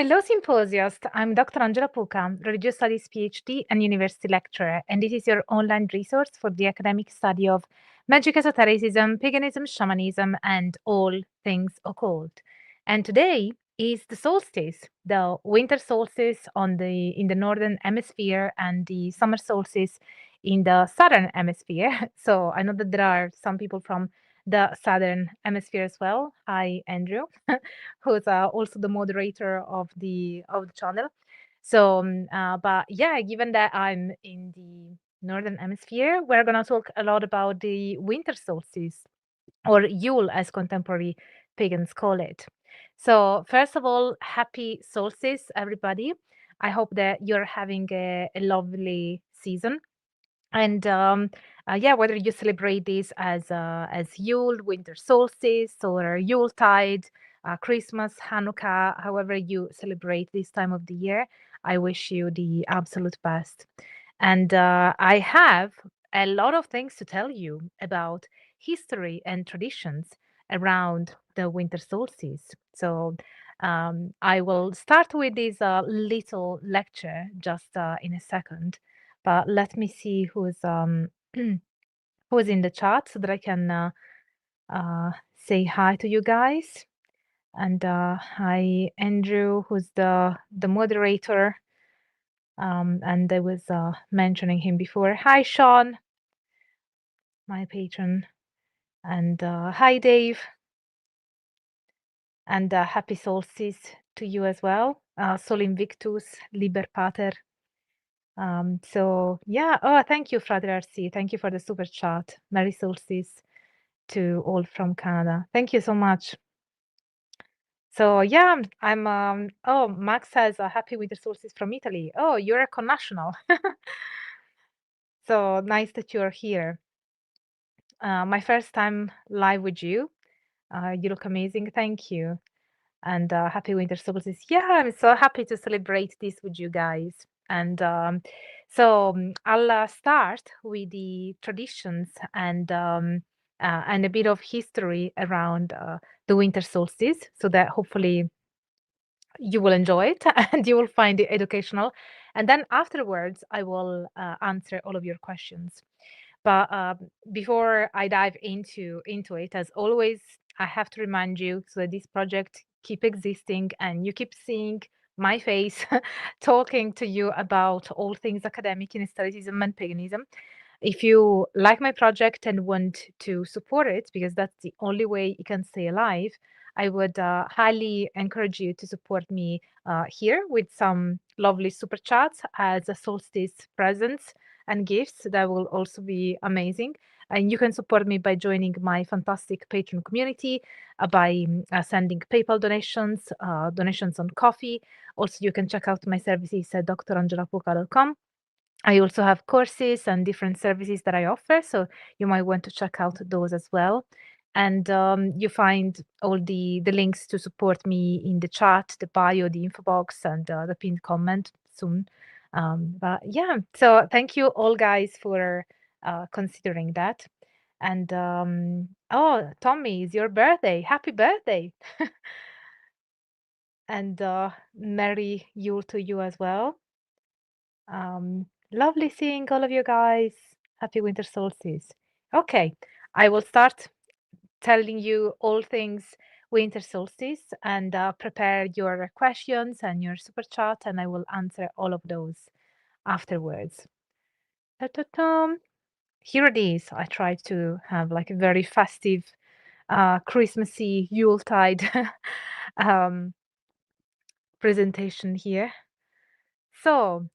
Hello, Symposiast. I'm Dr. Puca, Religious Studies PhD and University Lecturer, and this is your online resource for the academic study of magic, esotericism, paganism, shamanism, and all things occult. And today is the solstice, the winter solstice in the northern hemisphere and the summer solstice in the southern hemisphere. So I know that there are some people from the southern hemisphere as well. Hi, Andrew. Who's also the moderator of the channel. So, but yeah, given that I'm in the northern hemisphere, we're gonna talk a lot about the winter solstice, or Yule, as contemporary pagans call it. So, first of all, happy solstice, everybody. I hope that you're having a lovely season. And yeah, whether you celebrate this as Yule, winter solstice, or Yuletide, Christmas, Hanukkah, however you celebrate this time of the year, I wish you the absolute best. And I have a lot of things to tell you about history and traditions around the winter solstice. So I will start with this little lecture just in a second. But let me see who's in the chat so that I can say hi to you guys. And hi, Andrew, who's the moderator. And I was mentioning him before. Hi, Sean, my patron. And hi, Dave. And happy solstice to you as well. Sol Invictus, Liber Pater. So yeah, oh, thank you, Frater RC. Thank you for the super chat. Merry solstice to all from Canada. Thank you so much. So yeah, oh, Max says a happy winter solstice from Italy. Oh, you're a connational. So nice that you're here. My first time live with you. You look amazing. Thank you. And happy winter solstice. Yeah, I'm so happy to celebrate this with you guys. And I'll start with the traditions and a bit of history around the winter solstice, so that hopefully you will enjoy it and you will find it educational. And then afterwards, I will answer all of your questions. But before I dive into it, as always, I have to remind you so that this project keep existing and you keep seeing my face talking to you about all things academic in historicism and paganism. If you like my project and want to support it, because that's the only way it can stay alive, I would highly encourage you to support me here with some lovely super chats as a solstice presents and gifts. That will also be amazing. And you can support me by joining my fantastic Patreon community, by sending PayPal donations, donations on coffee. Also, you can check out my services at drangelapuca.com. I also have courses and different services that I offer, so you might want to check out those as well. And you find all the links to support me in the chat, the bio, the info box, and the pinned comment soon. But yeah, so thank you all guys for considering that. And oh, Tommy, it's your birthday. Happy birthday. And Merry Yule to you as well. Lovely seeing all of you guys. Happy winter solstice. Okay, I will start telling you all things winter solstice and prepare your questions and your super chat, and I will answer all of those afterwards. Ta-ta-ta. Here it is. I tried to have like a very festive, Christmassy Yuletide presentation here. So,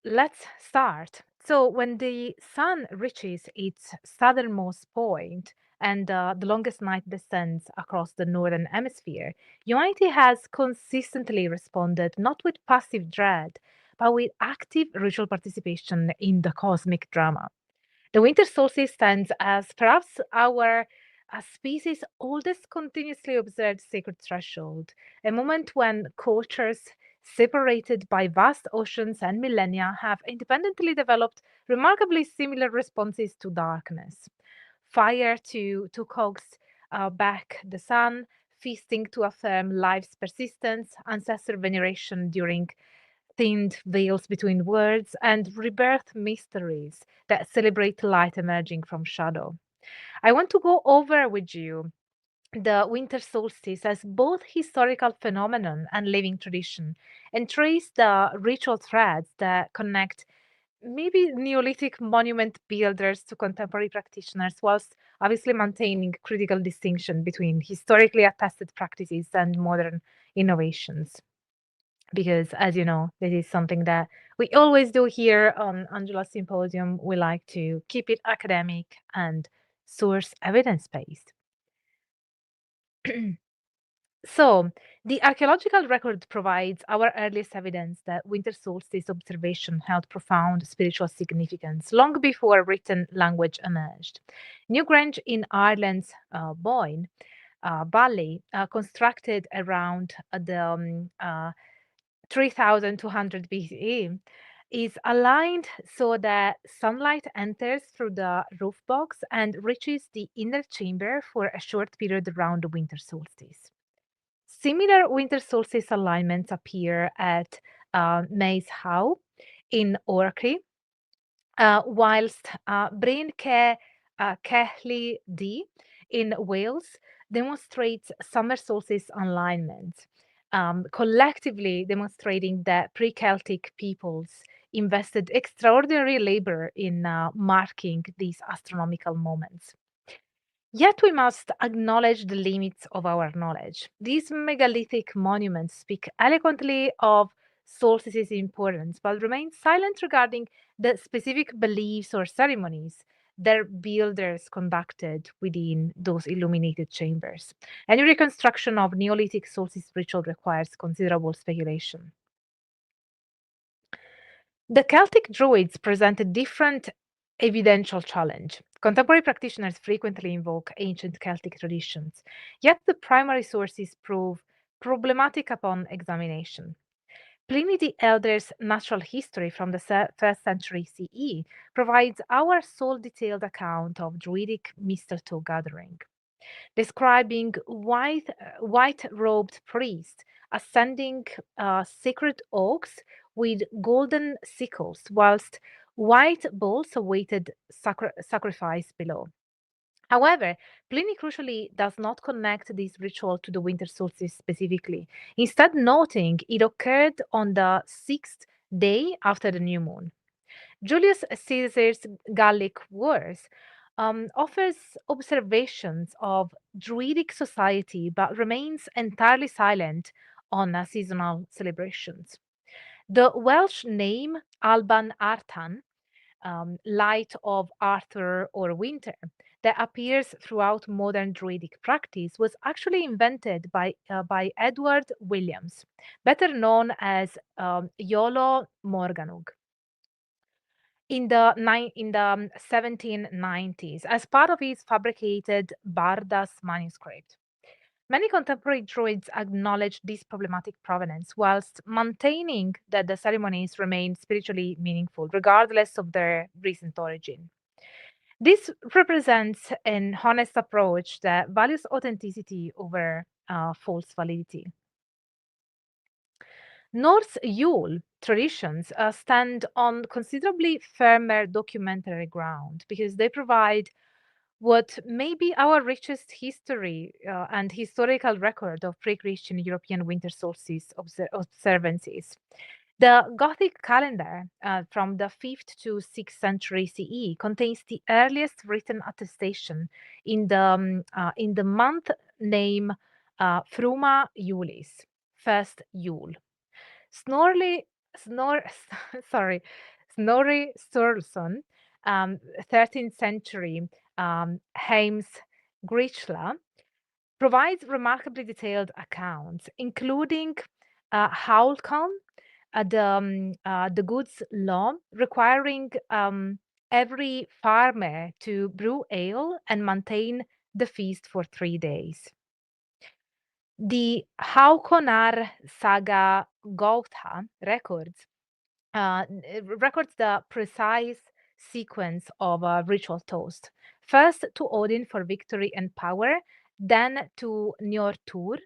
let's start. So when the sun reaches its southernmost point and the longest night descends across the northern hemisphere, humanity has consistently responded not with passive dread, but with active ritual participation in the cosmic drama. The winter solstice stands as perhaps our species' oldest continuously observed sacred threshold, a moment when cultures separated by vast oceans and millennia have independently developed remarkably similar responses to darkness. Fire to coax back the sun, feasting to affirm life's persistence, ancestor veneration during thinned veils between words, and rebirth mysteries that celebrate light emerging from shadow. I want to go over with you the winter solstice as both historical phenomenon and living tradition, and trace the ritual threads that connect maybe Neolithic monument builders to contemporary practitioners, whilst obviously maintaining critical distinction between historically attested practices and modern innovations. Because, as you know, this is something that we always do here on Angela's Symposium. We like to keep it academic and source evidence based. So, the archaeological record provides our earliest evidence that winter solstice observation held profound spiritual significance long before written language emerged. New Grange in Ireland's Boyne Valley, constructed around the 3200 BCE, is aligned so that sunlight enters through the roof box and reaches the inner chamber for a short period around the winter solstice. Similar winter solstice alignments appear at Maes Howe in Orkney, whilst Bryn Cehli D in Wales demonstrates summer solstice alignment, collectively demonstrating that pre-Celtic peoples invested extraordinary labor in marking these astronomical moments. Yet we must acknowledge the limits of our knowledge. These megalithic monuments speak eloquently of solstices' importance, but remain silent regarding the specific beliefs or ceremonies their builders conducted within those illuminated chambers. Any reconstruction of Neolithic solstice ritual requires considerable speculation. The Celtic Druids present a different evidential challenge. Contemporary practitioners frequently invoke ancient Celtic traditions, yet the primary sources prove problematic upon examination. Pliny the Elder's natural history from the 1st century CE provides our sole detailed account of Druidic Mistletoe gathering, describing white-robed priests ascending sacred oaks with golden sickles, whilst white bulls awaited sacrifice below. However, Pliny crucially does not connect this ritual to the winter solstice specifically, instead noting it occurred on the sixth day after the new moon. Julius Caesar's Gallic Wars offers observations of Druidic society but remains entirely silent on seasonal celebrations. The Welsh name Alban Artan, light of Arthur or winter, that appears throughout modern Druidic practice was actually invented by Edward Williams, better known as Iolo Morganwg, in the 1790s as part of his fabricated Bardas manuscript. Many contemporary Druids acknowledge this problematic provenance whilst maintaining that the ceremonies remain spiritually meaningful regardless of their recent origin. This represents an honest approach that values authenticity over false validity. Norse Yule traditions stand on considerably firmer documentary ground because they provide what may be our richest history and historical record of pre-Christian European winter solstice observances. The Gothic calendar from the 5th to 6th century CE contains the earliest written attestation in the month name Fruma Julis, first Yule. Snorri, Snor, sorry, Snorri Sturluson, 13th century Heims Grichla, provides remarkably detailed accounts, including Haulcon, the goods law requiring every farmer to brew ale and maintain the feast for 3 days. The Haukonar Saga Gautha records the precise sequence of a ritual toast. First to Odin for victory and power, then to Njortur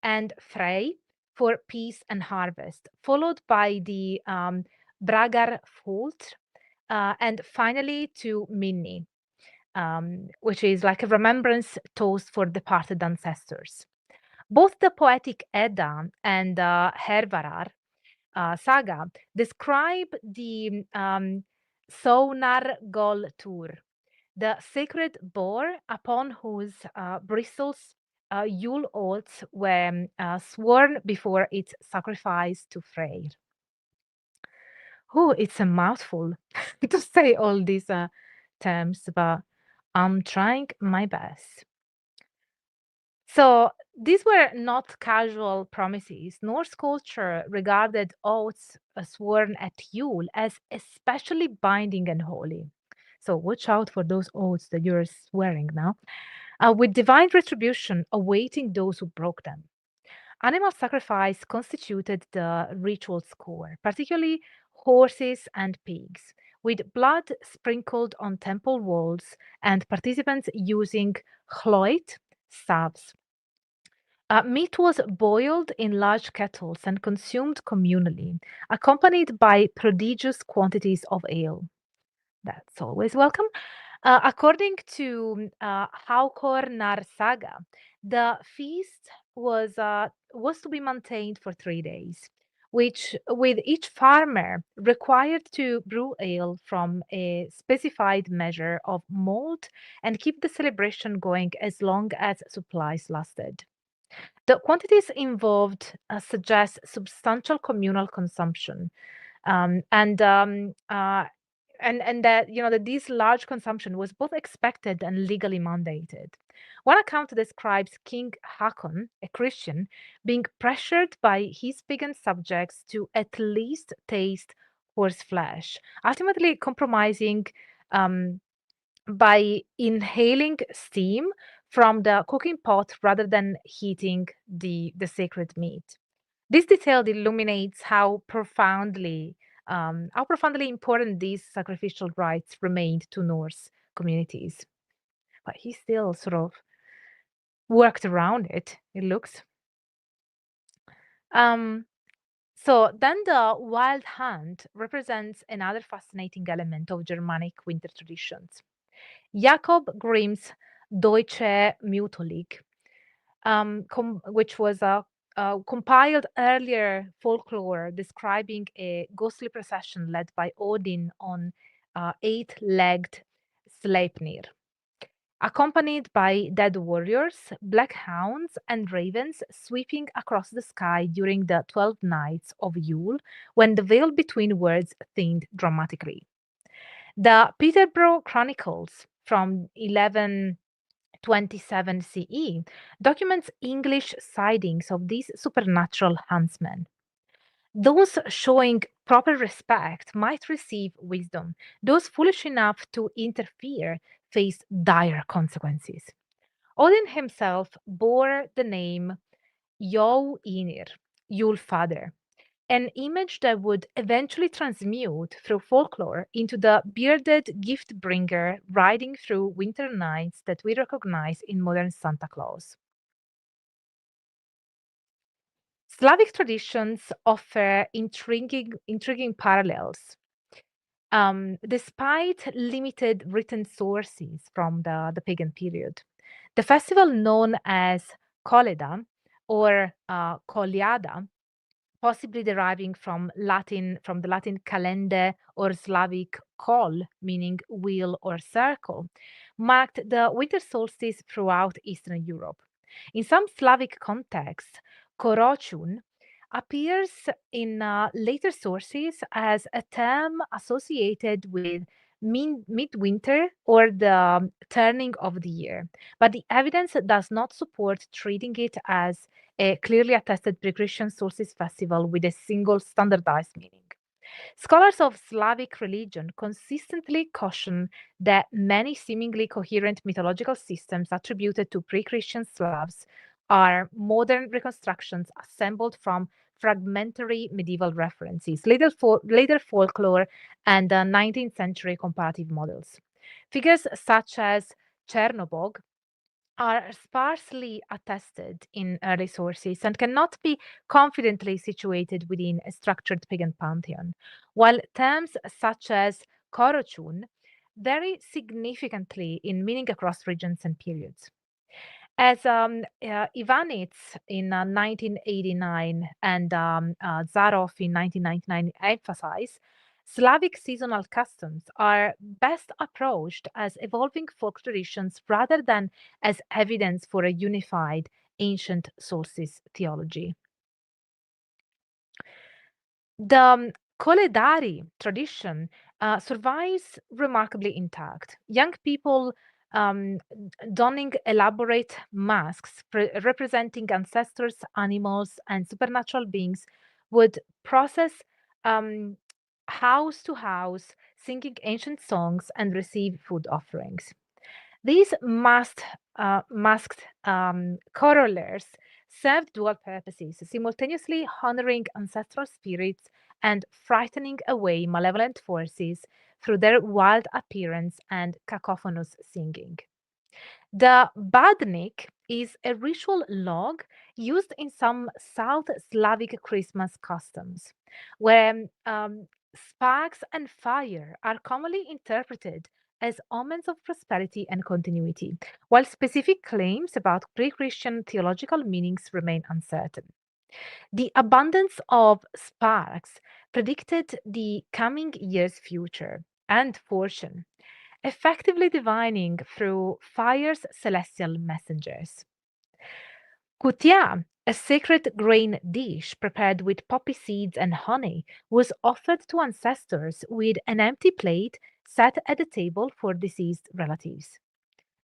and Frey for peace and harvest, followed by the Bragarfold, and finally to Minni, which is like a remembrance toast for departed ancestors. Both the poetic Edda and Hervarar saga describe the Sonar Gol Tur, the sacred boar upon whose bristles Yule oaths were sworn before its sacrifice to Freyr. Oh, it's a mouthful to say all these terms, but I'm trying my best. So these were not casual promises. Norse culture regarded oaths sworn at Yule as especially binding and holy. So watch out for those oaths that you're swearing now, with divine retribution awaiting those who broke them. Animal sacrifice constituted the ritual's core, particularly horses and pigs, with blood sprinkled on temple walls and participants using chloit staves. Meat was boiled in large kettles and consumed communally, accompanied by prodigious quantities of ale. That's always welcome. According to Haukor Saga, the feast was to be maintained for 3 days, which with each farmer required to brew ale from a specified measure of malt and keep the celebration going as long as supplies lasted. The quantities involved suggest substantial communal consumption, um, and um, uh, and that that this large consumption was both expected and legally mandated. One account describes King Hakon, a Christian, being pressured by his pagan subjects to at least taste horse flesh, ultimately compromising um, by inhaling steam from the cooking pot rather than heating the sacred meat. This detail illuminates how profoundly important these sacrificial rites remained to Norse communities. But he still sort of worked around it, it looks. Um, so then the wild hunt represents another fascinating element of Germanic winter traditions. Jakob Grimm's Deutsche Mythologie, which was compiled earlier folklore describing a ghostly procession led by Odin on eight-legged Sleipnir, accompanied by dead warriors, black hounds, and ravens sweeping across the sky during the 12 nights of Yule, when the veil between worlds thinned dramatically. The Peterborough Chronicles from 1127 CE documents English sightings of these supernatural huntsmen. Those showing proper respect might receive wisdom. Those foolish enough to interfere faced dire consequences. Odin himself bore the name Yule Yule Father, an image that would eventually transmute through folklore into the bearded gift bringer riding through winter nights that we recognize in modern Santa Claus. Slavic traditions offer intriguing parallels. Despite limited written sources from the pagan period, the festival known as Koleda or Koliada, possibly deriving from the Latin kalende or Slavic kol, meaning wheel or circle, marked the winter solstice throughout Eastern Europe. In some Slavic contexts, Korochun appears in later sources as a term associated with midwinter or the turning of the year, but the evidence does not support treating it as a clearly attested pre-Christian solstice festival with a single standardized meaning. Scholars of Slavic religion consistently caution that many seemingly coherent mythological systems attributed to pre-Christian Slavs are modern reconstructions assembled from fragmentary medieval references, later folklore, and 19th century comparative models. Figures such as Chernobog are sparsely attested in early sources and cannot be confidently situated within a structured pagan pantheon, while terms such as korochun vary significantly in meaning across regions and periods. As Ivanits in 1989 and Zarov in 1999 emphasize, Slavic seasonal customs are best approached as evolving folk traditions rather than as evidence for a unified ancient solstice theology. The Koledari tradition survives remarkably intact. Young people donning elaborate masks representing ancestors, animals, and supernatural beings would process um, house to house, singing ancient songs and receive food offerings. These masked corollaries served dual purposes, simultaneously honoring ancestral spirits and frightening away malevolent forces through their wild appearance and cacophonous singing. The badnik is a ritual log used in some South Slavic Christmas customs, where sparks and fire are commonly interpreted as omens of prosperity and continuity, while specific claims about pre Christian theological meanings remain uncertain. The abundance of sparks predicted the coming year's future and fortune, effectively divining through fire's celestial messengers. Kutia, a sacred grain dish prepared with poppy seeds and honey, was offered to ancestors with an empty plate set at the table for deceased relatives.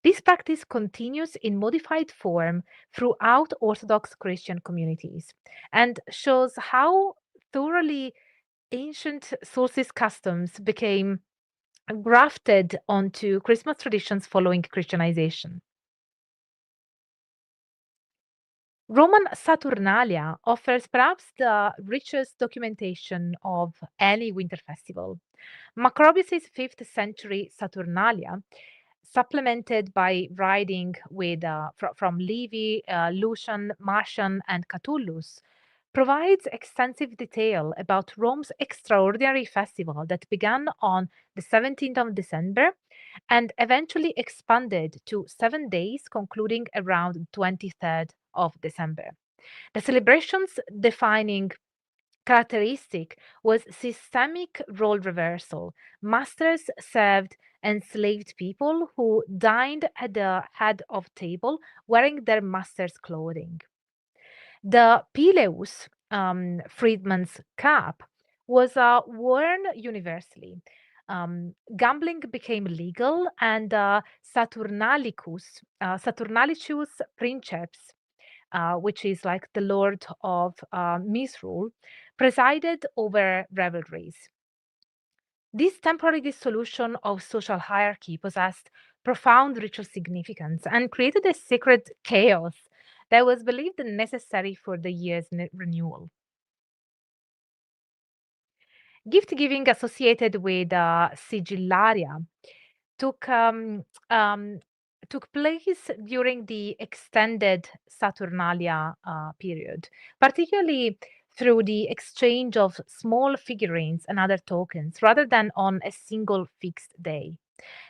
This practice continues in modified form throughout Orthodox Christian communities and shows how thoroughly ancient solstice customs became grafted onto Christmas traditions following Christianization. Roman Saturnalia offers perhaps the richest documentation of any winter festival. Macrobius's 5th century Saturnalia, supplemented by writing with, from Livy, Lucian, Marcian, and Catullus, provides extensive detail about Rome's extraordinary festival that began on the 17th of December and eventually expanded to 7 days, concluding around 23rd of December. The celebration's defining characteristic was systemic role reversal. Masters served enslaved people who dined at the head of table wearing their master's clothing. The pileus, freedman's cap, was worn universally. Gambling became legal, and Saturnalicus princeps, which is like the lord of misrule, presided over revelries. This temporary dissolution of social hierarchy possessed profound ritual significance and created a sacred chaos that was believed necessary for the year's renewal. Gift giving associated with sigillaria took um, took place during the extended Saturnalia period, particularly through the exchange of small figurines and other tokens rather than on a single fixed day.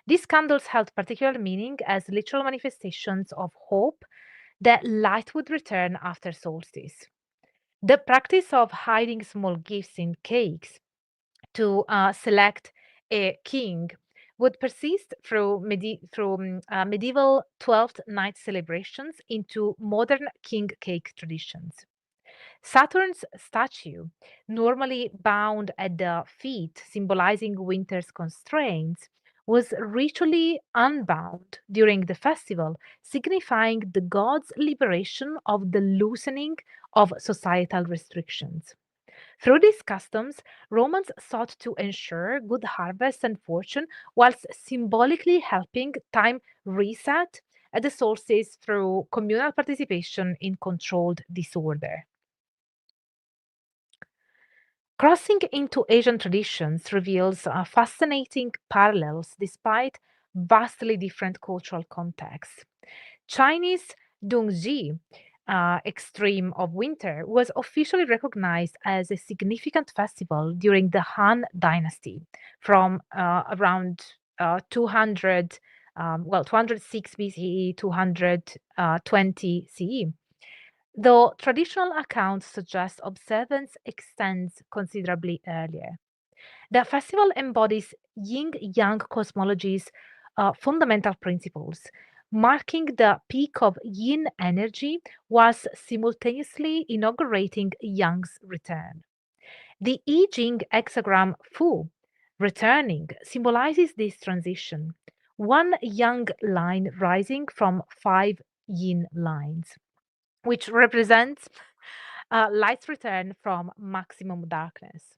These candles held particular meaning as literal manifestations of hope that light would return after solstice. The practice of hiding small gifts in cakes to select a king would persist through, medieval 12th night celebrations into modern king cake traditions. Saturn's statue, normally bound at the feet, symbolizing winter's constraints, was ritually unbound during the festival, signifying the god's liberation of the loosening of societal restrictions. Through these customs, Romans sought to ensure good harvest and fortune, whilst symbolically helping time reset at the solstice through communal participation in controlled disorder. Crossing into Asian traditions reveals fascinating parallels despite vastly different cultural contexts. Chinese Dongji, extreme of winter, was officially recognized as a significant festival during the Han Dynasty from around 200, 206 BCE, 220 CE. Though traditional accounts suggest observance extends considerably earlier. The festival embodies yin-yang cosmology's fundamental principles, marking the peak of yin energy whilst simultaneously inaugurating yang's return. The I Ching hexagram Fu, returning, symbolizes this transition, one yang line rising from five yin lines, which represents light's return from maximum darkness.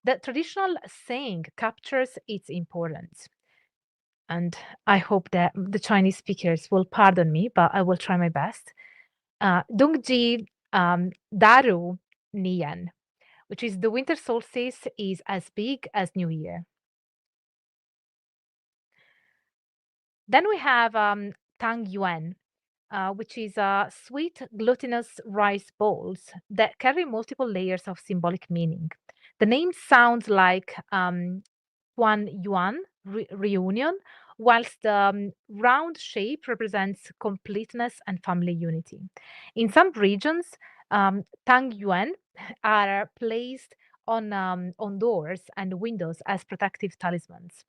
The traditional saying captures its importance. And I hope that the Chinese speakers will pardon me, but I will try my best. Dongji Daru Nian, which is the winter solstice, is as big as New Year. Then we have Tang Yuan, which is sweet glutinous rice balls that carry multiple layers of symbolic meaning. The name sounds like Huan Yuan reunion, whilst the round shape represents completeness and family unity. In some regions, Tang Yuan are placed on doors and windows as protective talismans.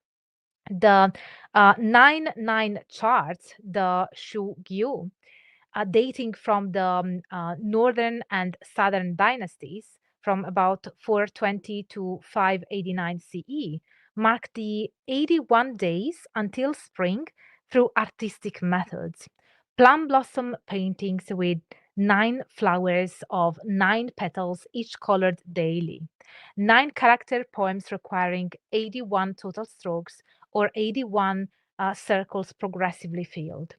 The 9-9 charts, the Shu Gyu, dating from the northern and southern dynasties from about 420 to 589 CE, mark the 81 days until spring through artistic methods. Plum blossom paintings with 9 flowers of 9 petals, each colored daily. 9 character poems requiring 81 total strokes or 81 circles progressively filled.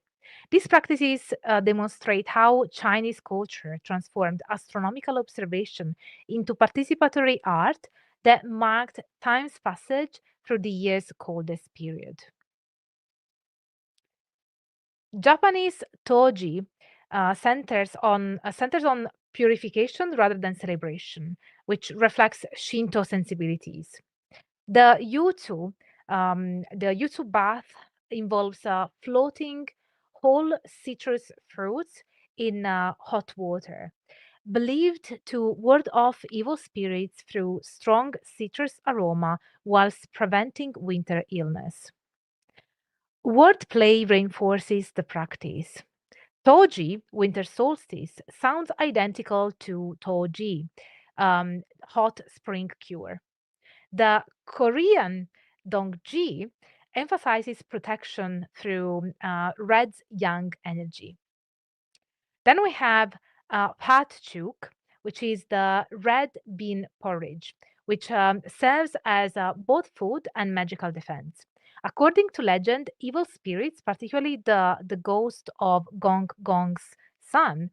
These practices demonstrate how Chinese culture transformed astronomical observation into participatory art that marked time's passage through the year's coldest period. Japanese Toji centers on purification rather than celebration, which reflects Shinto sensibilities. The Jutsu bath involves floating whole citrus fruits in hot water, believed to ward off evil spirits through strong citrus aroma whilst preventing winter illness. Wordplay reinforces the practice. Toji, winter solstice, sounds identical to Toji, hot spring cure. The Korean Dongji emphasizes protection through red's yang energy. Then we have Pat Chuk, which is the red bean porridge, which serves as both food and magical defense. According to legend, evil spirits, particularly the ghost of Gong Gong's son,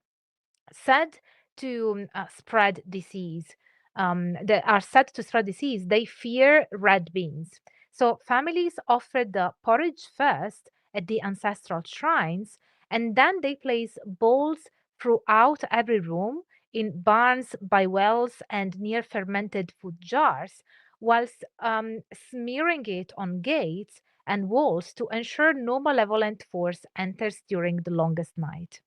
said to spread disease, that are said to spread disease, they fear red beans. So families offered the porridge first at the ancestral shrines, and then they place bowls throughout every room, in barns, by wells, and near fermented food jars, whilst smearing it on gates and walls to ensure no malevolent force enters during the longest night.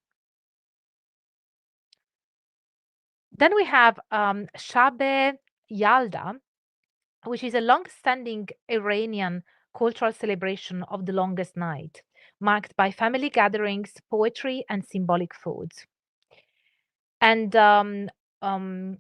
Then we have Shabe Yalda, which is a long-standing Iranian cultural celebration of the longest night, marked by family gatherings, poetry, and symbolic foods. And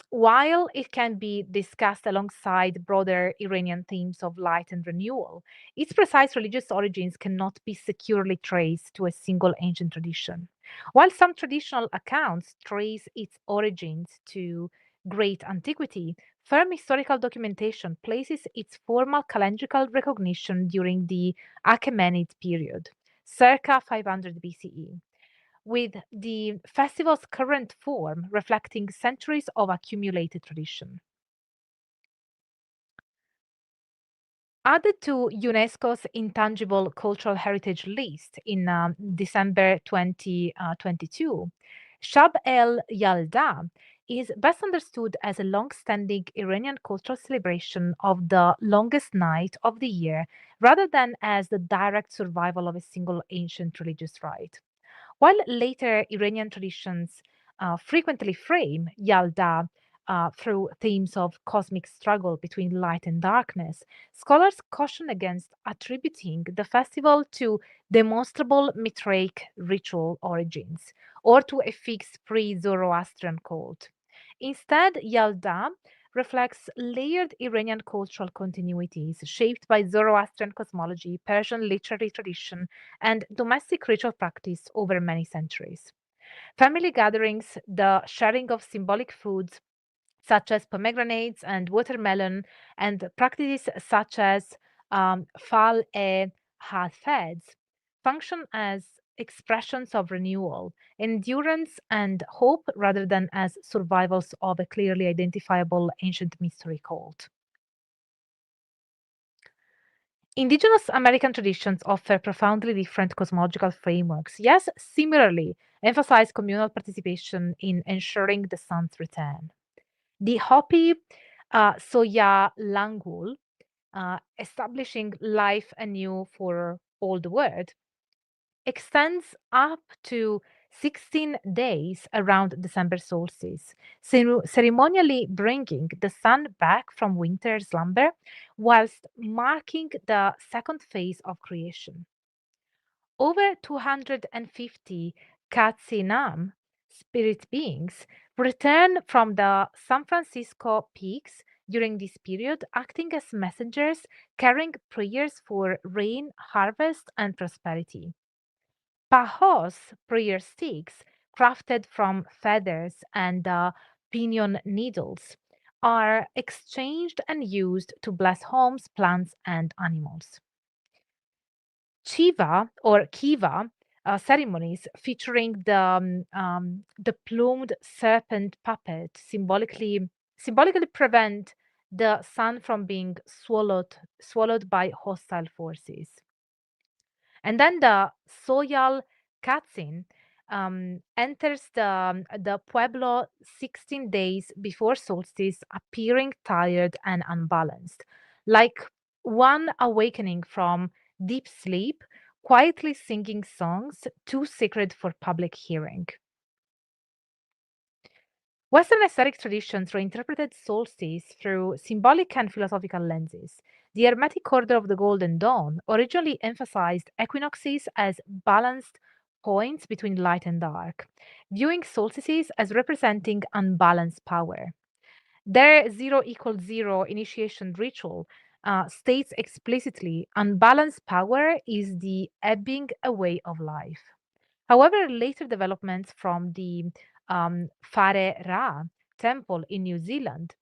while it can be discussed alongside broader Iranian themes of light and renewal, its precise religious origins cannot be securely traced to a single ancient tradition. While some traditional accounts trace its origins to great antiquity, firm historical documentation places its formal calendrical recognition during the Achaemenid period, circa 500 BCE, with the festival's current form reflecting centuries of accumulated tradition. Added to UNESCO's Intangible Cultural Heritage list in December 2022, Shab el Yalda is best understood as a long-standing Iranian cultural celebration of the longest night of the year rather than as the direct survival of a single ancient religious rite. While later Iranian traditions frequently frame Yalda through themes of cosmic struggle between light and darkness, scholars caution against attributing the festival to demonstrable Mithraic ritual origins or to a fixed pre Zoroastrian cult. Instead, Yalda reflects layered Iranian cultural continuities shaped by Zoroastrian cosmology, Persian literary tradition, and domestic ritual practice over many centuries. Family gatherings, the sharing of symbolic foods such as pomegranates and watermelon, and practices such as fal e hafeds function as expressions of renewal, endurance, and hope rather than as survivals of a clearly identifiable ancient mystery cult. Indigenous American traditions offer profoundly different cosmological frameworks, yes, similarly emphasize communal participation in ensuring the sun's return. The Hopi Soya Langul, establishing life anew for all the world, extends up to 16 days around December solstice, ceremonially bringing the sun back from winter slumber whilst marking the second phase of creation. Over 250 Katsinam spirit beings return from the San Francisco peaks during this period, acting as messengers carrying prayers for rain, harvest, and prosperity. Pahos prayer sticks, crafted from feathers and pinion needles, are exchanged and used to bless homes, plants, and animals. Chiva or Kiva ceremonies featuring the plumed serpent puppet symbolically prevent the sun from being swallowed by hostile forces. And then the Soyal Katsin enters the Pueblo 16 days before solstice, appearing tired and unbalanced, like one awakening from deep sleep, quietly singing songs too sacred for public hearing. Western aesthetic traditions reinterpreted solstice through symbolic and philosophical lenses. The Hermetic Order of the Golden Dawn originally emphasized equinoxes as balanced points between light and dark, viewing solstices as representing unbalanced power. Their zero equals zero initiation ritual states explicitly unbalanced power is the ebbing away of life. However, later developments from the Whare Ra temple in New Zealand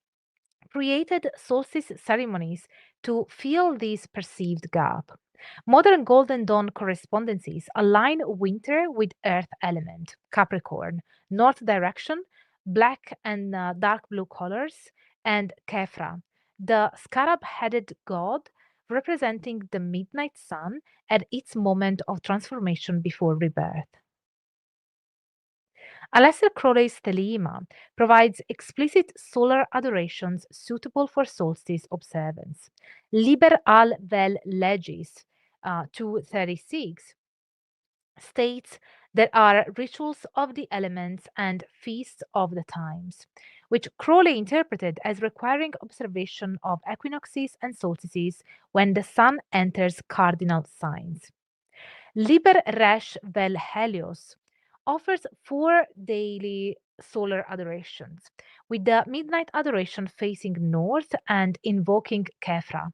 created solstice ceremonies to fill this perceived gap. Modern Golden Dawn correspondences align winter with earth element, Capricorn, north direction, black and dark blue colors, and Kefra, the scarab headed god representing the midnight sun at its moment of transformation before rebirth. Aleister Crowley's Thelema provides explicit solar adorations suitable for solstice observance. Liber al vel legis 236 states there are rituals of the elements and feasts of the times, which Crowley interpreted as requiring observation of equinoxes and solstices when the sun enters cardinal signs. Liber Resh Vel Helios offers 4 daily solar adorations, with the midnight adoration facing north and invoking Kefra,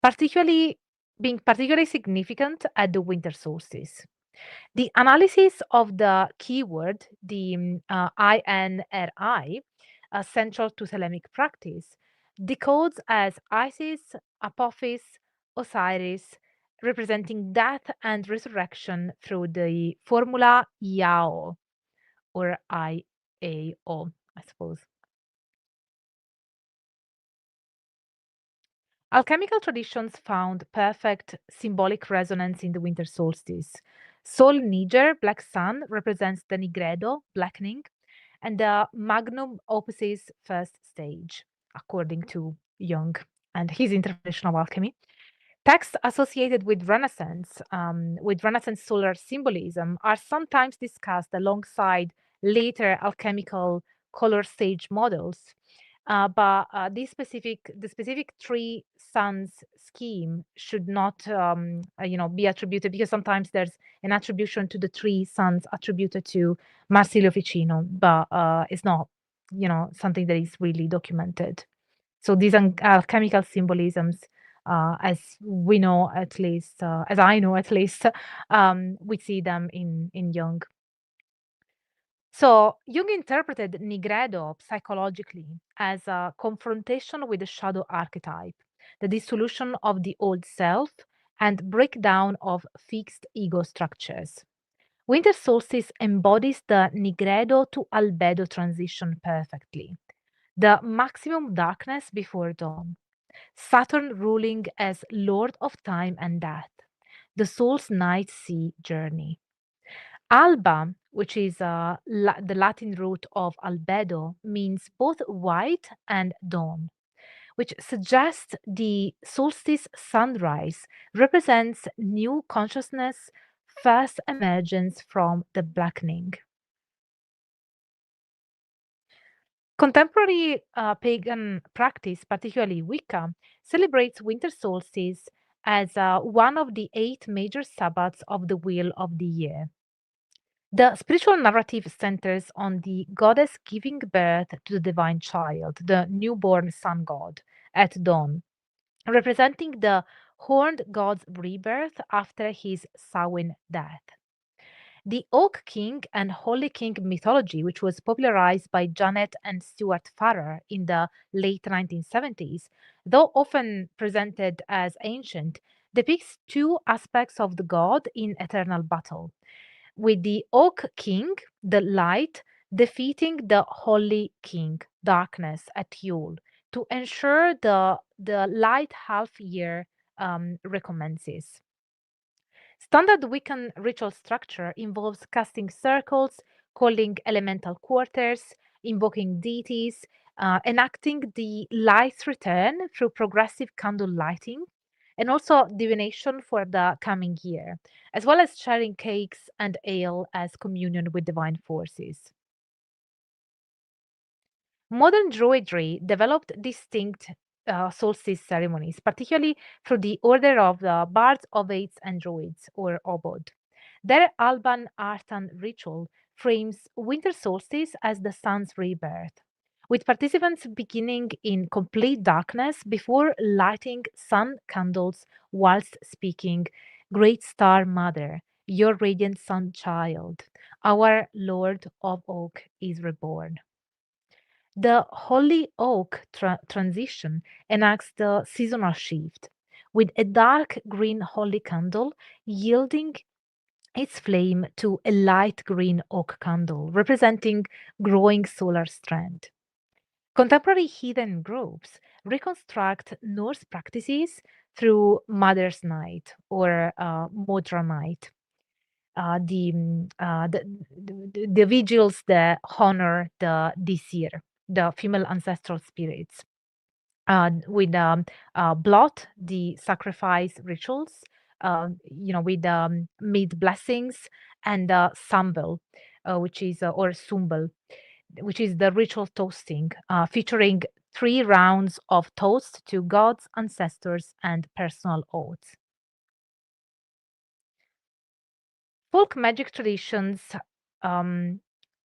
particularly significant at the winter solstice. The analysis of the keyword, the INRI, central to Thelemic practice, decodes as Isis, Apophis, Osiris, representing death and resurrection through the formula IAO or IAO, I suppose. Alchemical traditions found perfect symbolic resonance in the winter solstice. Sol Niger, black sun, represents the Nigredo, blackening, and the magnum opus's first stage, according to Jung and his interpretation of alchemy. Texts associated with Renaissance solar symbolism, are sometimes discussed alongside later alchemical color stage models. But the specific three suns scheme should not, be attributed, because sometimes there's an attribution to the three suns attributed to Marsilio Ficino, but it's not, something that is really documented. So these alchemical symbolisms, as we know at least, as I know at least, we see them in Jung. So Jung interpreted Nigredo psychologically as a confrontation with the shadow archetype, the dissolution of the old self, and breakdown of fixed ego structures. Winter solstice embodies the Nigredo to albedo transition perfectly, the maximum darkness before dawn. Saturn ruling as Lord of Time and Death, the soul's night sea journey. Alba, which is the Latin root of albedo, means both white and dawn, which suggests the solstice sunrise represents new consciousness, first emergence from the blackening. Contemporary pagan practice, particularly Wicca, celebrates winter solstice as one of the 8 major Sabbats of the wheel of the year. The spiritual narrative centers on the goddess giving birth to the divine child, the newborn sun god, at dawn, representing the horned god's rebirth after his Samhain death. The Oak King and Holy King mythology, which was popularized by Janet and Stuart Farrer in the late 1970s, though often presented as ancient, depicts two aspects of the god in eternal battle, with the Oak King, the light, defeating the Holy King, darkness, at Yule to ensure the light half year recommences. Standard Wiccan ritual structure involves casting circles, calling elemental quarters, invoking deities, enacting the light's return through progressive candle lighting, and also divination for the coming year, as well as sharing cakes and ale as communion with divine forces. Modern Druidry developed distinct solstice ceremonies, particularly through the order of the Bards, Ovates, and Druids, or Obod. Their Alban Artan ritual frames winter solstice as the sun's rebirth, with participants beginning in complete darkness before lighting sun candles whilst speaking, Great Star Mother, your radiant sun child, our Lord of Oak is reborn. The Holy Oak transition enacts the seasonal shift, with a dark green holy candle yielding its flame to a light green oak candle, representing growing solar strength. Contemporary heathen groups reconstruct Norse practices through Mother's Night or Modra Night, the vigils that honor the Disir, the female ancestral spirits, with blot, the sacrifice rituals, with mead blessings, and sambal, which is or sumbal, which is the ritual toasting, featuring 3 rounds of toast to gods, ancestors, and personal oaths. Folk magic traditions. Um,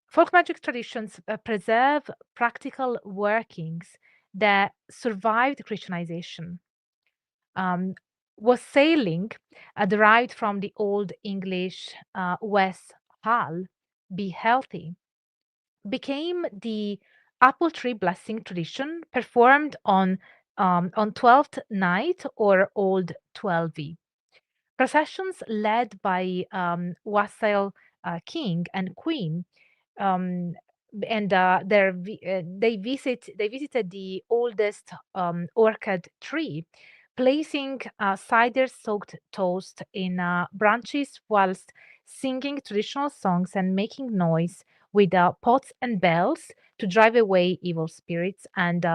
Folk magic traditions preserve practical workings that survived Christianization. Wassailing, derived from the Old English was hal, be healthy, became the apple tree blessing tradition performed on 12th night or Old 12. Processions led by wassail king and queen, um, and they visited the oldest orchid tree, placing cider-soaked toast in branches whilst singing traditional songs and making noise with pots and bells to drive away evil spirits and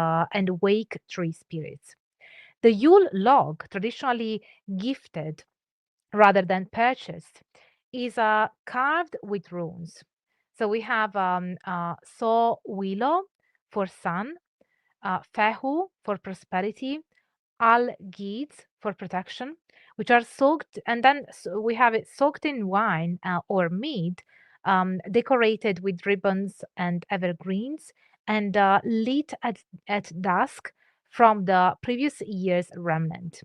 wake tree spirits. The Yule log, traditionally gifted rather than purchased, is carved with runes. So we have So Wilo for sun, Fehu for prosperity, Al Gids for protection, which are soaked, and then we have it soaked in wine or mead, decorated with ribbons and evergreens, and lit at dusk from the previous year's remnant.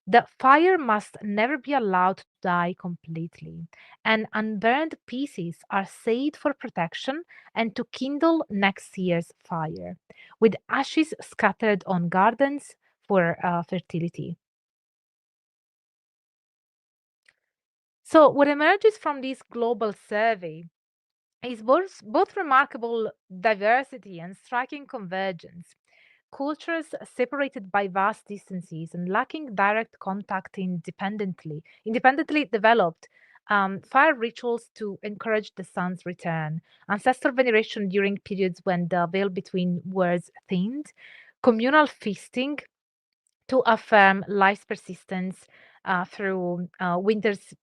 The fire must never be allowed to die completely, and unburned pieces are saved for protection and to kindle next year's fire, with ashes scattered on gardens for fertility. So, what emerges from this global survey is both remarkable diversity and striking convergence. Cultures separated by vast distances and lacking direct contact independently developed fire rituals to encourage the sun's return, ancestor veneration during periods when the veil between worlds thinned, communal feasting to affirm life's persistence through winter's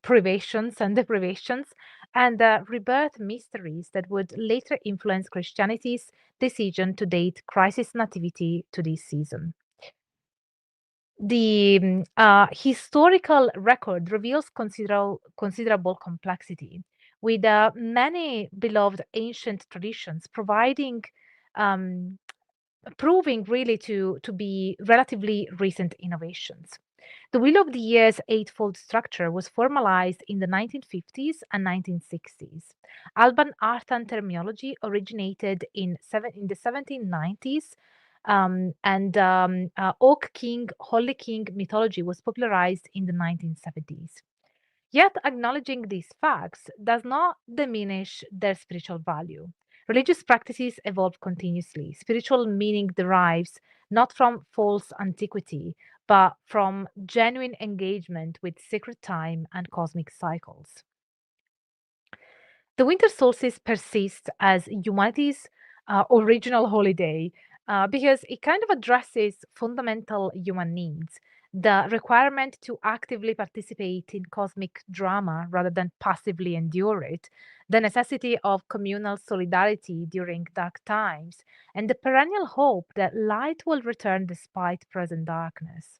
privations and deprivations, and rebirth mysteries that would later influence Christianity's decision to date crisis nativity to this season. The historical record reveals considerable complexity, with many beloved ancient traditions um, proving really to be relatively recent innovations. The Wheel of the Year's eightfold structure was formalized in the 1950s and 1960s. Alban art and terminology originated in the 1790s, and Oak King, Holy King mythology was popularized in the 1970s. Yet, acknowledging these facts does not diminish their spiritual value. Religious practices evolve continuously. Spiritual meaning derives not from false antiquity, but from genuine engagement with sacred time and cosmic cycles. The winter solstice persists as humanity's original holiday because it kind of addresses fundamental human needs. The requirement to actively participate in cosmic drama rather than passively endure it, the necessity of communal solidarity during dark times, and the perennial hope that light will return despite present darkness.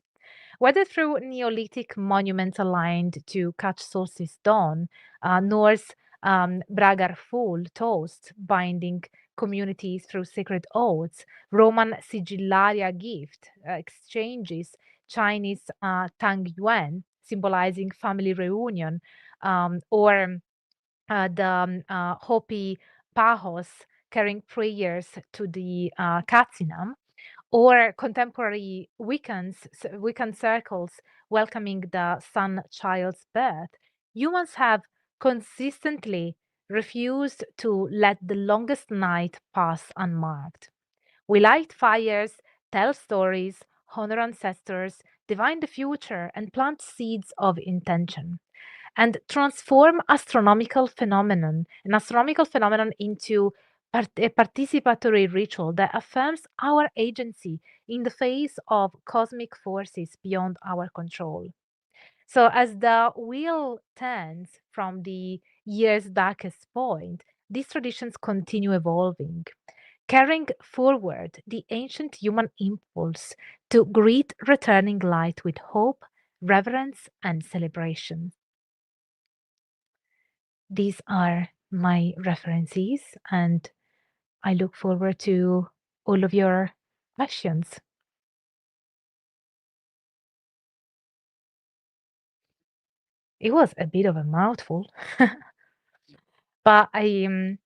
Whether through Neolithic monuments aligned to catch solstice dawn, Norse Bragarfull toast binding communities through sacred oaths, Roman sigillaria gift exchanges, Chinese Tang Yuan symbolizing family reunion, or the Hopi Pahos carrying prayers to the Katsinam, or contemporary Wiccan circles welcoming the sun child's birth, humans have consistently refused to let the longest night pass unmarked. We light fires, tell stories, honor ancestors, divine the future, and plant seeds of intention and transform an astronomical phenomenon into a participatory ritual that affirms our agency in the face of cosmic forces beyond our control. So, as the wheel turns from the year's darkest point, these traditions continue evolving, carrying forward the ancient human impulse to greet returning light with hope, reverence, and celebration. These are my references, and I look forward to all of your questions. It was a bit of a mouthful, but I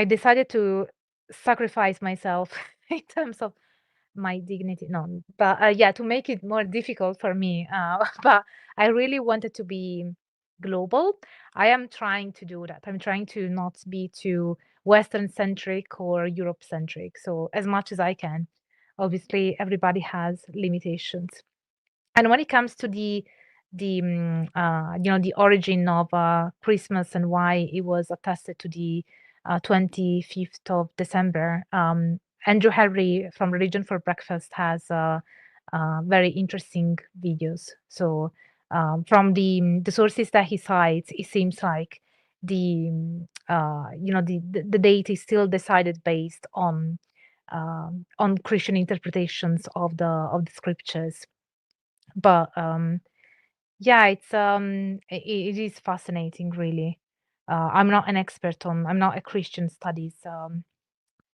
decided to sacrifice myself in terms of my dignity. No, but yeah, to make it more difficult for me. But I really wanted to be global. I am trying to do that. I'm trying to not be too Western centric or Europe centric. So as much as I can. Obviously, everybody has limitations. And when it comes to the origin of Christmas and why it was attested to the 25th of December, Andrew Henry from Religion for Breakfast has very interesting videos. So from the sources that he cites, it seems like the date is still decided based on Christian interpretations of the scriptures. But yeah, it is fascinating, really. I'm not an expert I'm not a Christian studies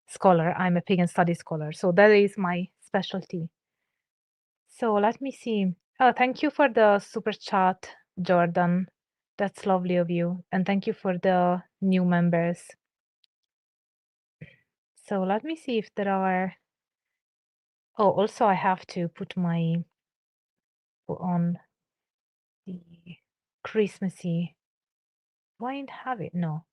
scholar. I'm a pagan studies scholar, so that is my specialty. So let me see. Oh, thank you for the super chat, Jordan. That's lovely of you, and thank you for the new members. So let me see if there are. Oh, also I have to put on the Christmassy. Do I have it? No.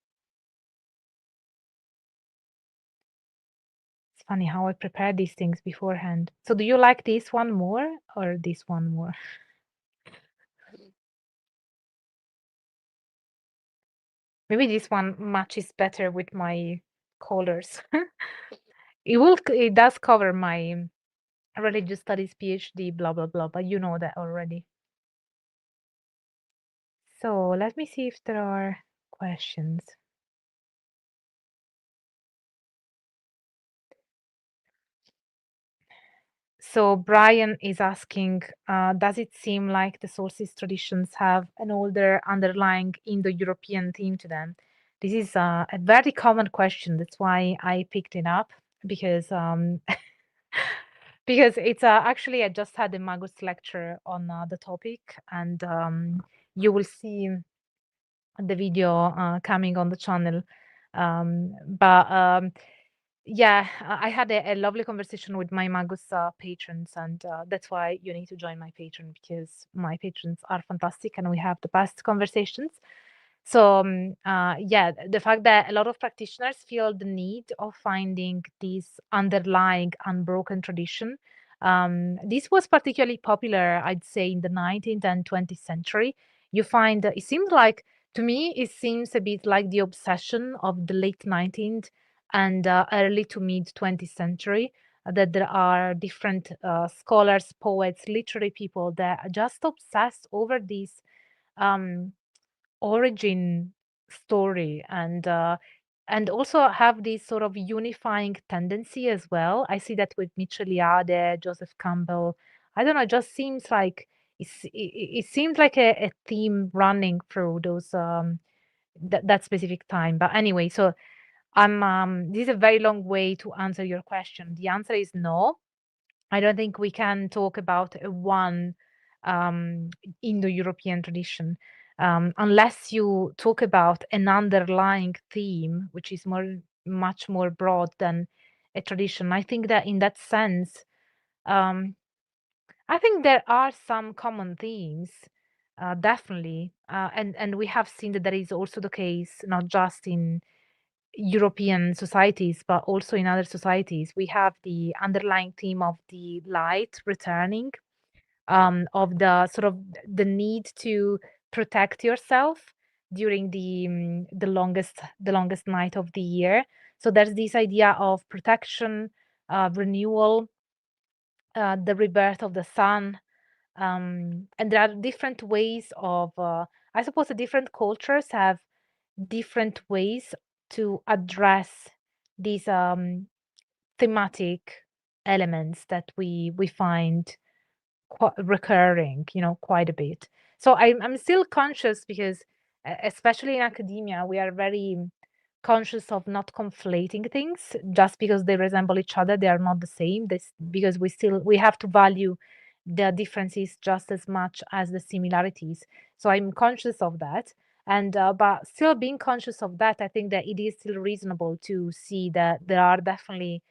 It's funny how I prepare these things beforehand. So do you like this one more or this one more? Maybe this one matches better with my colors. It does cover my religious studies PhD, blah blah blah, but you know that already. So let me see if there are questions. So Brian is asking, does it seem like the solstice traditions have an older underlying Indo-European theme to them? This is a very common question. That's why I picked it up because because it's actually I just had a Magus lecture on the topic, and you will see the video coming on the channel. But yeah, I had a lovely conversation with my Magus patrons, and that's why you need to join my patron, because my patrons are fantastic and we have the best conversations. So yeah, the fact that a lot of practitioners feel the need of finding this underlying unbroken tradition. This was particularly popular, I'd say, in the 19th and 20th century. You find it seems like, to me, it seems a bit like the obsession of the late 19th and early to mid 20th century, that there are different scholars, poets, literary people that are just obsessed over this um, origin story, and also have this sort of unifying tendency as well. I see that with Mitchell Eliade, Joseph Campbell. I don't know, it just seems like it seems like a theme running through those that specific time. But anyway, so I'm this is a very long way to answer your question. The answer is no. I don't think we can talk about a one Indo-European tradition unless you talk about an underlying theme, which is much more broad than a tradition. I think that in that sense, um, I think there are some common themes, definitely, and we have seen that that is also the case, not just in European societies, but also in other societies. We have the underlying theme of the light returning, of the sort of the need to protect yourself during the longest night of the year. So there's this idea of protection, renewal, the rebirth of the sun, and there are different ways of. I suppose the different cultures have different ways to address these thematic elements that we find recurring, quite a bit. So I'm still conscious because, especially in academia, we are very conscious of not conflating things just because they resemble each other. They are not the same. This because we have to value the differences just as much as the similarities. So I'm conscious of that. And but still being conscious of that, I think that it is still reasonable to see that there are definitely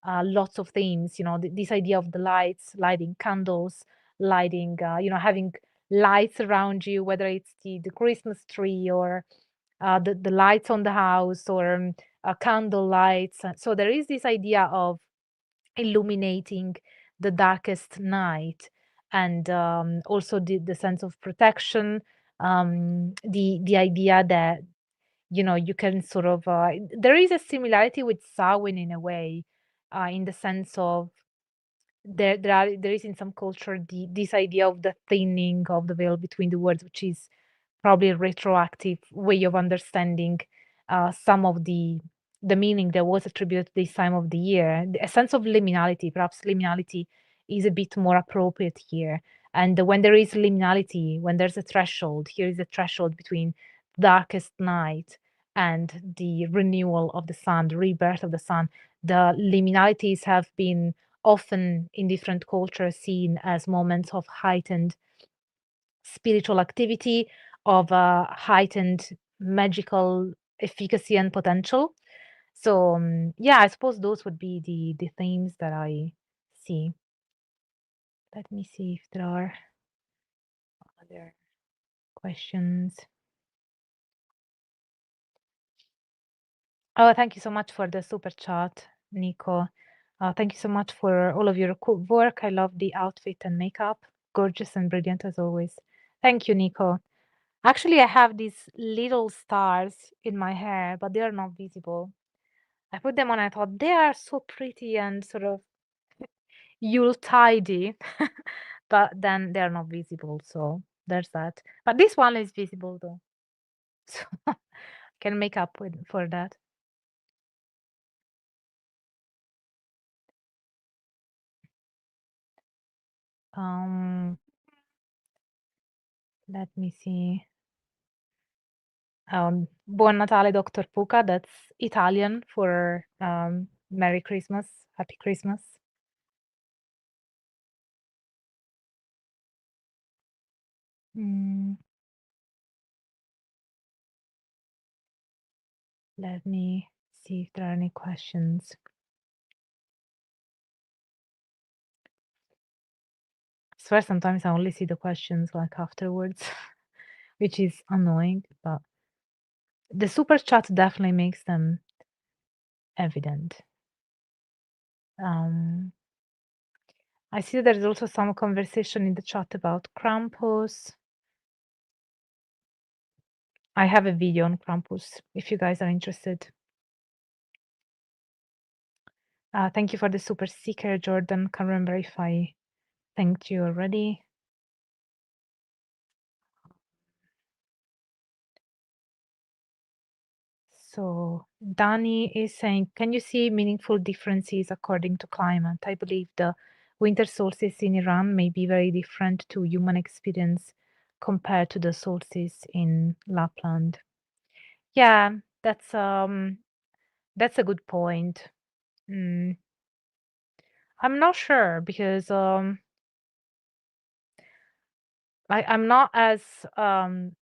lots of themes. This idea of the lights, lighting candles, lighting, having lights around you, whether it's the Christmas tree or the lights on the house or candle lights. So there is this idea of illuminating the darkest night, and also the sense of protection, the idea that you can sort of there is a similarity with Samhain in a way, in the sense of there is in some culture this idea of the thinning of the veil between the words, which is probably a retroactive way of understanding some of the meaning that was attributed to this time of the year. A sense of liminality, perhaps liminality is a bit more appropriate here. And when there is liminality, when there's a threshold, here is a threshold between darkest night and the renewal of the sun, the rebirth of the sun. The liminalities have been often in different cultures seen as moments of heightened spiritual activity, of heightened magical efficacy and potential. So yeah, I suppose those would be the themes that I see. Let me see if there are other questions. Oh, thank you so much for the super chat, Nico. Thank you so much for all of your cool work. I love the outfit and makeup. Gorgeous and brilliant as always. Thank you, Nico. Actually, I have these little stars in my hair, but they are not visible. I put them on, I thought they are so pretty and sort of Yule tidy, but then they're not visible, so there's that. But this one is visible though, so can make up with for that. Um, let me see. Buon Natale, Dr. Puca. That's Italian for Merry Christmas, Happy Christmas. Mm, let me see if there are any questions. I swear sometimes I only see the questions like afterwards, which is annoying, but the super chat definitely makes them evident. I see there's also some conversation in the chat about Krampus. I have a video on Krampus if you guys are interested. Thank you for the super seeker, Jordan. Can't remember if I thanked you already. So Dani is saying, can you see meaningful differences according to climate? I believe the winter solstice in Iran may be very different to human experience compared to the solstice in Lapland. Yeah, that's a good point. Mm, I'm not sure because I'm not as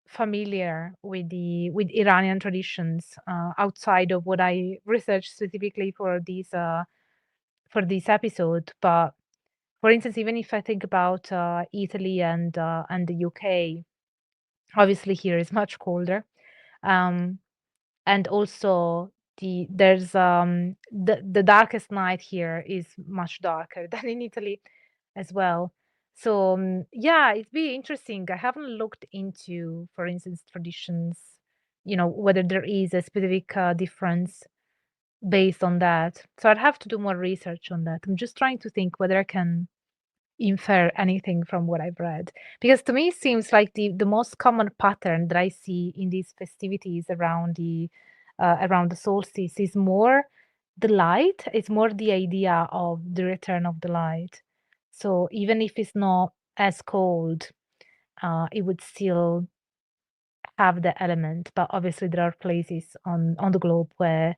familiar with the with Iranian traditions outside of what I researched specifically for this episode. But for instance, even if I think about Italy and the UK, obviously here is much colder, um, and also the darkest night here is much darker than in Italy as well. So yeah, it'd be interesting. I haven't looked into, for instance, traditions, whether there is a specific difference based on that. So I'd have to do more research on that. I'm just trying to think whether I can infer anything from what I've read. Because to me, it seems like the most common pattern that I see in these festivities around the solstice is more the light. It's more the idea of the return of the light. So even if it's not as cold, it would still have the element. But obviously, there are places on the globe where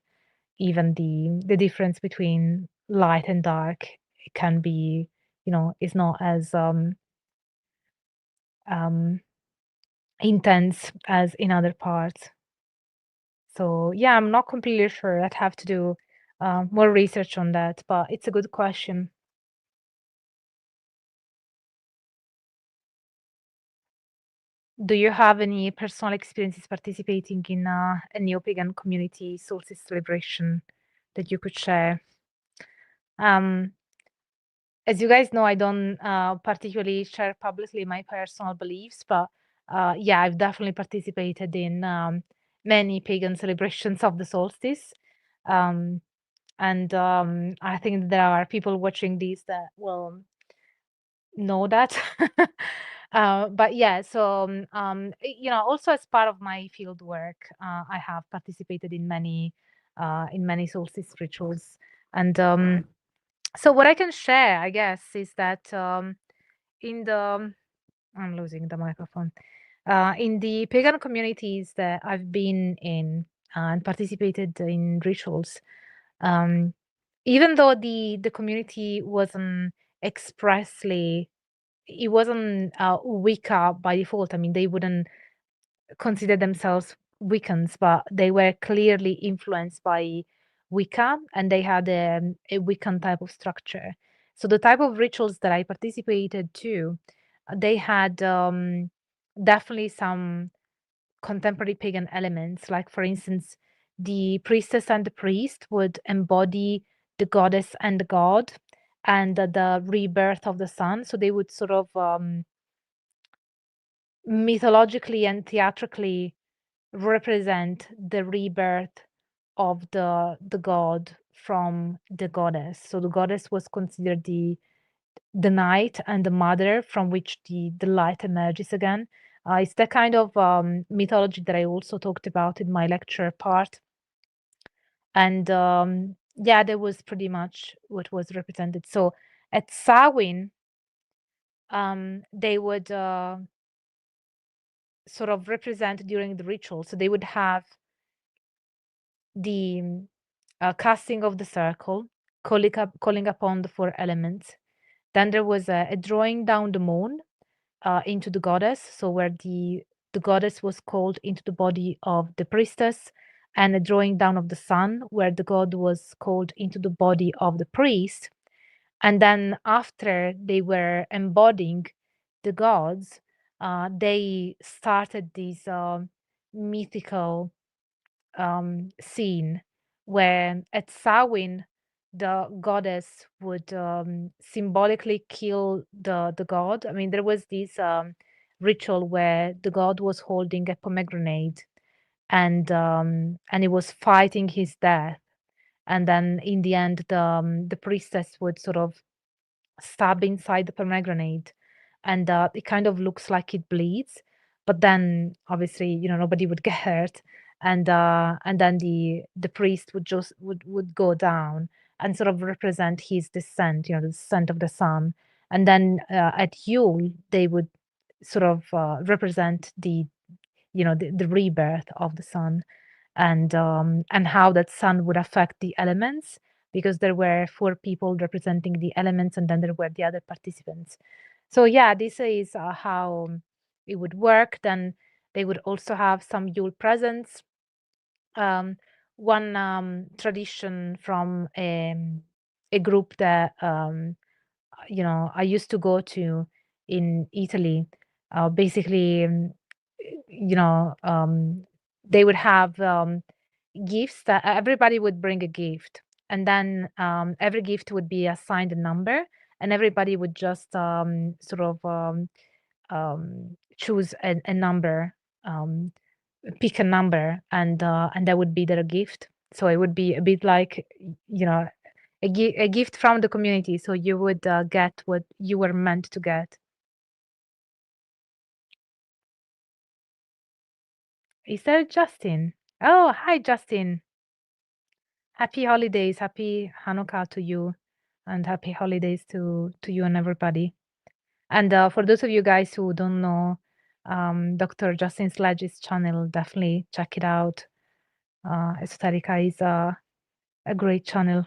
even the difference between light and dark can be, is not as um, intense as in other parts. So yeah, I'm not completely sure. I'd have to do more research on that, but it's a good question. do you have any personal experiences participating in a neo-pagan community solstice celebration that you could share? As you guys know, I don't particularly share publicly my personal beliefs, but yeah, I've definitely participated in many pagan celebrations of the solstice. And I think there are people watching these that will know that. But yeah, so you know, also as part of my field work, I have participated in many solstice rituals. And so what I can share, I guess, is that in the I'm losing the microphone. In the pagan communities that I've been in and participated in rituals, even though the community wasn't expressly, it wasn't Wicca by default. I mean, they wouldn't consider themselves Wiccans, but they were clearly influenced by Wicca, and they had a Wiccan type of structure. So the type of rituals that I participated to, they had definitely some contemporary pagan elements. Like, for instance, the priestess and the priest would embody the goddess and the god and the rebirth of the sun. So they would sort of mythologically and theatrically represent the rebirth of the god from the goddess. So the goddess was considered the night and the mother from which the light emerges again. It's the kind of mythology that I also talked about in my lecture part. And yeah, that was pretty much what was represented. So at Samhain, they would sort of represent during the ritual. So they would have the casting of the circle, calling upon the four elements. Then there was a drawing down the moon into the goddess, so where the goddess was called into the body of the priestess, and a drawing down of the sun, where the god was called into the body of the priest. And then after they were embodying the gods, they started this mythical scene where at Samhain the goddess would symbolically kill the god. I mean, there was this ritual where the god was holding a pomegranate and he was fighting his death. And then in the end, the priestess would sort of stab inside the pomegranate, and it kind of looks like it bleeds, but then obviously, you know, nobody would get hurt. And then the priest would just would go down and sort of represent his descent, you know, the descent of the sun. And then at Yule they would sort of represent the, you know, the rebirth of the sun, and how that sun would affect the elements, because there were four people representing the elements, and then there were the other participants. So yeah, this is how it would work. Then they would also have some Yule presents. One tradition from a group that you know, I used to go to in Italy. Basically, you know, they would have gifts that everybody would bring a gift, and then every gift would be assigned a number, and everybody would just sort of choose a number, um, pick a number, and that would be their gift. So it would be a bit like, you know, a gift from the community. So you would get what you were meant to get. Is there Justin? Oh, hi, Justin. Happy holidays, happy Hanukkah to you, and happy holidays to you and everybody. And for those of you guys who don't know, Dr. Justin Sledge's channel, definitely check it out. Esoterica is a great channel.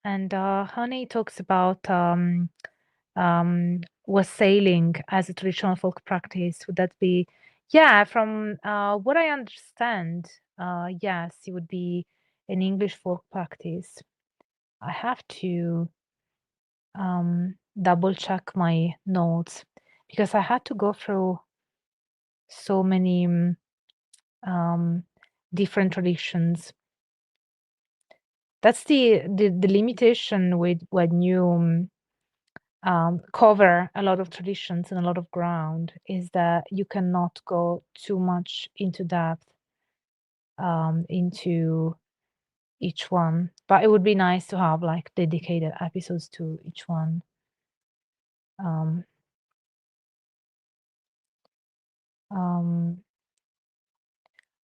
And Honey talks about wassailing as a traditional folk practice. Would that be? Yeah, from what I understand, yes, it would be an English folk practice. I have to double check my notes because I had to go through so many um, different traditions. That's the limitation with when you cover a lot of traditions and a lot of ground is that you cannot go too much into depth into each one. But it would be nice to have like dedicated episodes to each one. Um,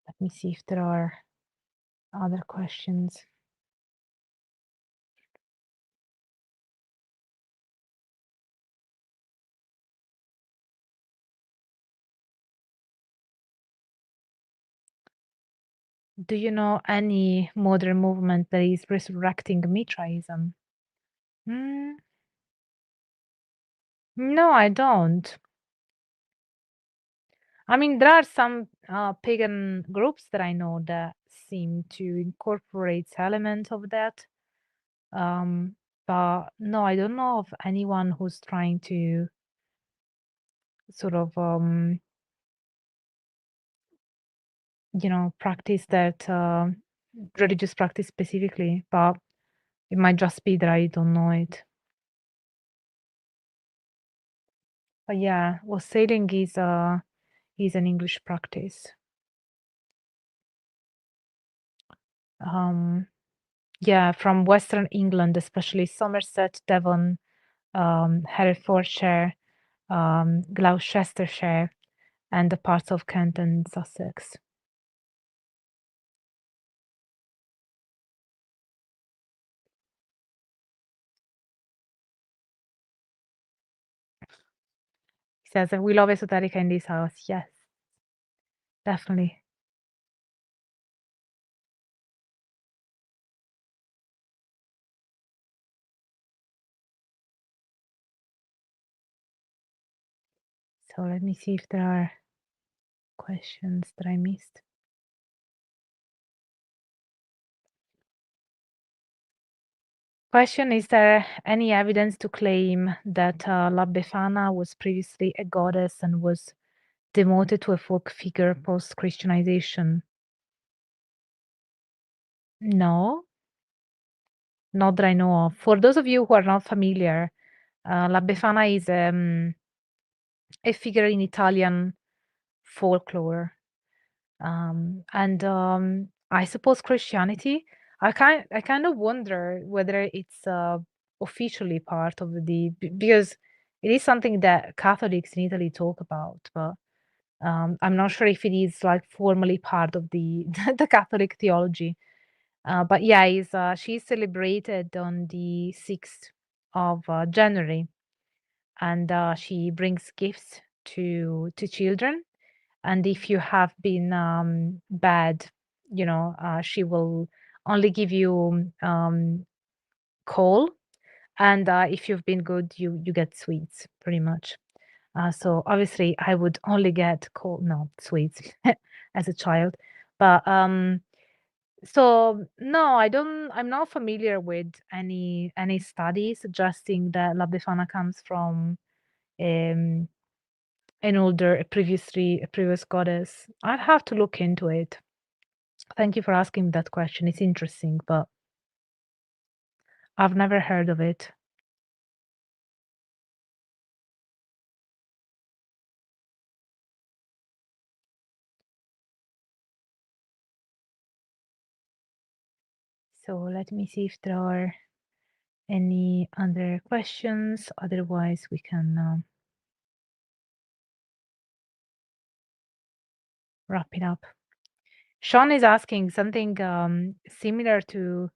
let me see if there are other questions. Do you know any modern movement that is resurrecting Mithraism? Mm, no, I don't. I mean, there are some pagan groups that I know that seem to incorporate elements of that. Um, but no, I don't know of anyone who's trying to sort of, practice that religious practice specifically. But it might just be that I don't know it. But yeah, wassailing is an English practice. Yeah, from Western England, especially Somerset, Devon, Herefordshire, Gloucestershire, and the parts of Kent and Sussex. He says, we love Esoteric in this house. Yes, definitely. So let me see if there are questions that I missed. Question: is there any evidence to claim that La Befana was previously a goddess and was demoted to a folk figure post-Christianization? No, not that I know of. For those of you who are not familiar, La Befana is a figure in Italian folklore. And I suppose Christianity, I kind of wonder whether it's officially part of because it is something that Catholics in Italy talk about, but I'm not sure if it is like formally part of the the Catholic theology. But yeah, she's celebrated on the 6th of January, and she brings gifts to children. And if you have been bad, she will only give you coal, and if you've been good, you get sweets, pretty much. So obviously, I would only get coal, no sweets, as a child. But so no, I don't. I'm not familiar with any study suggesting that La Befana comes from um, a previous goddess. I'd have to look into it. Thank you for asking that question. It's interesting, but I've never heard of it. So let me see if there are any other questions. Otherwise, we can wrap it up. Sean is asking something similar to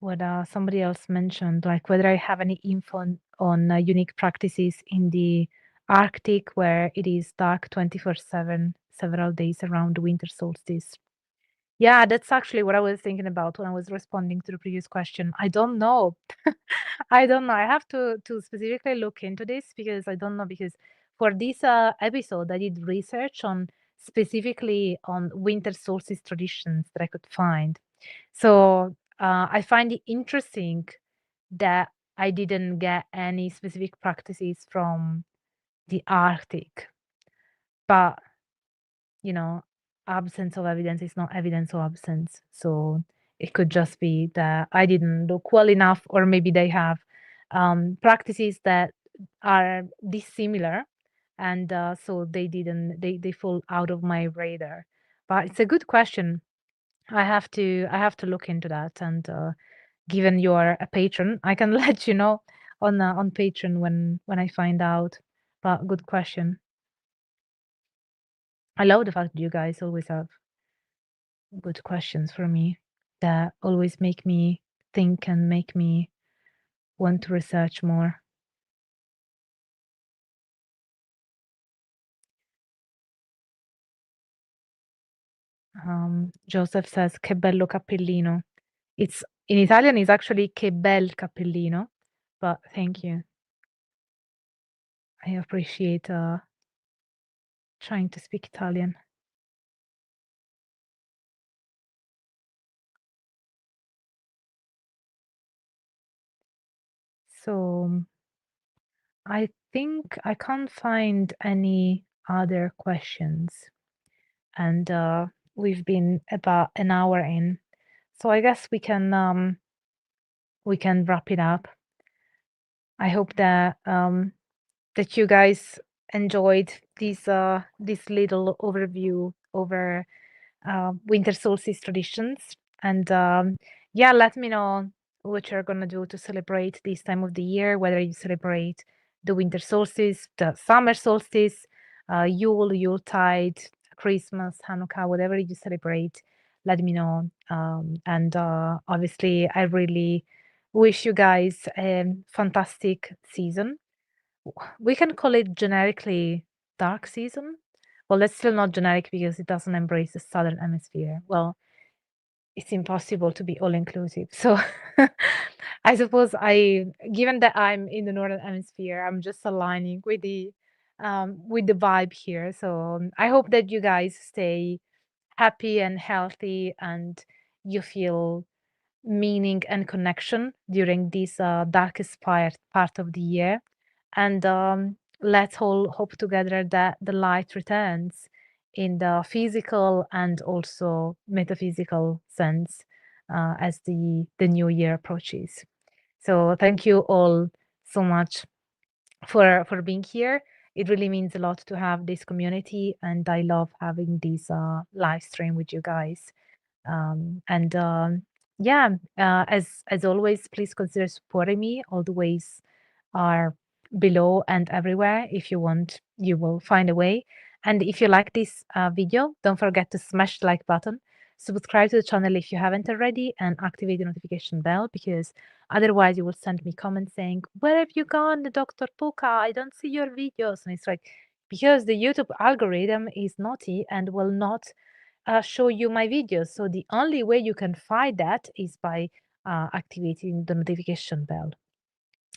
what somebody else mentioned, like whether I have any info on unique practices in the Arctic where it is dark 24/7, several days around the winter solstice. Yeah, that's actually what I was thinking about when I was responding to the previous question. I don't know. I don't know. I have to specifically look into this because I don't know, because for this episode, I did research on specifically on winter solstice traditions that I could find. So I find it interesting that I didn't get any specific practices from the Arctic, but you know, absence of evidence is not evidence of absence. So it could just be that I didn't look well enough, or maybe they have practices that are dissimilar, and so they fall out of my radar. But it's a good question. I have to look into that, and given you're a patron, I can let you know on Patreon when I find out. But good question. I love the fact that you guys always have good questions for me that always make me think and make me want to research more. Joseph says che bello cappellino. It's in Italian it's actually che bel cappellino, but thank you. I appreciate trying to speak Italian. So I think I can't find any other questions, and we've been about an hour in, so I guess we can wrap it up. I hope that you guys enjoyed this little overview over winter solstice traditions, and yeah, let me know what you're gonna do to celebrate this time of the year, whether you celebrate the winter solstice, the summer solstice, Yule, Yuletide, Christmas, Hanukkah, whatever you celebrate. Let me know, and obviously I really wish you guys a fantastic season. We can call it generically dark season. Well, that's still not generic because it doesn't embrace the southern hemisphere. Well, it's impossible to be all inclusive. So I suppose given that I'm in the northern hemisphere, I'm just aligning with the vibe here. So I hope that you guys stay happy and healthy, and you feel meaning and connection during this darkest part of the year. And let's all hope together that the light returns in the physical and also metaphysical sense as the new year approaches. So thank you all so much for being here. It really means a lot to have this community, and I love having this live stream with you guys. And yeah, as always, please consider supporting me. All the ways are below and everywhere. If you want, you will find a way. And if you like this video, don't forget to smash the like button, subscribe to the channel if you haven't already, and activate the notification bell, because otherwise you will send me comments saying, where have you gone, Dr. Puca? I don't see your videos. And it's like, because the YouTube algorithm is naughty and will not show you my videos. So the only way you can find that is by activating the notification bell.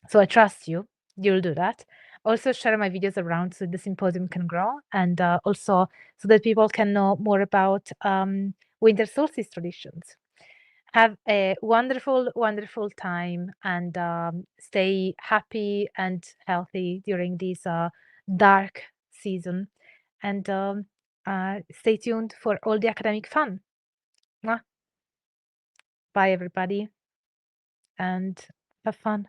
So I trust you. You'll do that. Also share my videos around so the symposium can grow, and also so that people can know more about winter solstice traditions. Have a wonderful, wonderful time, and stay happy and healthy during this dark season. And stay tuned for all the academic fun. Mwah. Bye, everybody, and have fun.